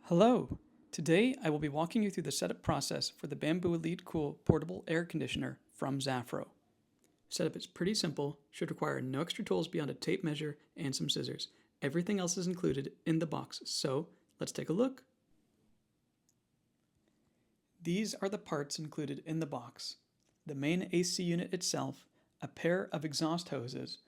Hello! Today I will be walking you through the setup process for the Bamboo EliteCool portable air conditioner from Zafro. Setup is pretty simple, should require no extra tools beyond a tape measure and some scissors. Everything else is included in the box, so let's take a look. These are the parts included in the box: the main AC unit itself, a pair of exhaust hoses,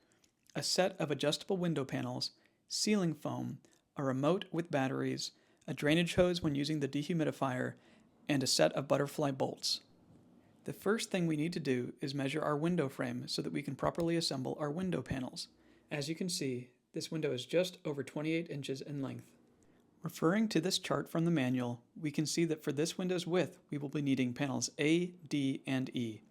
a set of adjustable window panels, ceiling foam, a remote with batteries, a drainage hose when using the dehumidifier, and a set of butterfly bolts. The first thing we need to do is measure our window frame so that we can properly assemble our window panels. As you can see, this window is just over 28 inches in length. Referring to this chart from the manual, we can see that for this window's width, we will be needing panels A, D, and E.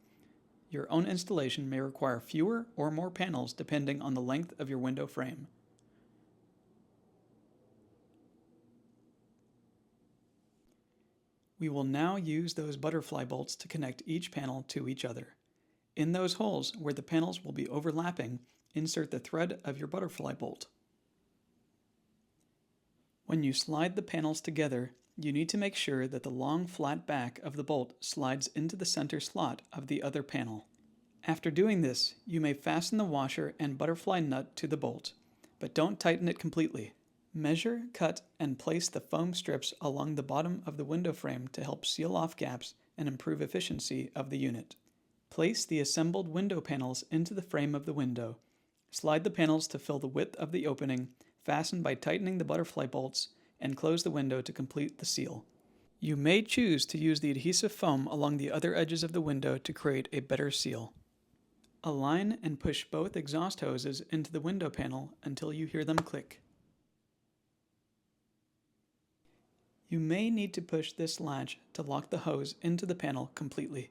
Your own installation may require fewer or more panels depending on the length of your window frame. We will now use those butterfly bolts to connect each panel to each other. In those holes where the panels will be overlapping, insert the thread of your butterfly bolt. When you slide the panels together, you need to make sure that the long flat back of the bolt slides into the center slot of the other panel. After doing this, you may fasten the washer and butterfly nut to the bolt, but don't tighten it completely. Measure, cut, and place the foam strips along the bottom of the window frame to help seal off gaps and improve efficiency of the unit. Place the assembled window panels into the frame of the window. Slide the panels to fill the width of the opening, fasten by tightening the butterfly bolts, and close the window to complete the seal. You may choose to use the adhesive foam along the other edges of the window to create a better seal. Align and push both exhaust hoses into the window panel until you hear them click. You may need to push this latch to lock the hose into the panel completely.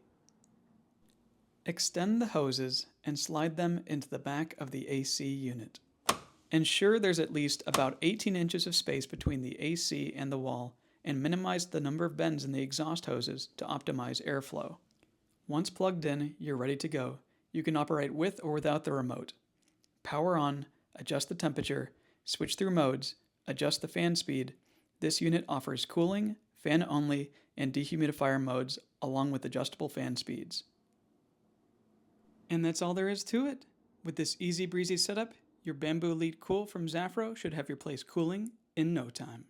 Extend the hoses and slide them into the back of the AC unit. Ensure there's at least about 18 inches of space between the AC and the wall, and minimize the number of bends in the exhaust hoses to optimize airflow. Once plugged in, you're ready to go. You can operate with or without the remote. Power on, adjust the temperature, switch through modes, adjust the fan speed. This unit offers cooling, fan only, and dehumidifier modes along with adjustable fan speeds. And that's all there is to it. With this easy breezy setup, your Bamboo EliteCool from Zafro should have your place cooling in no time.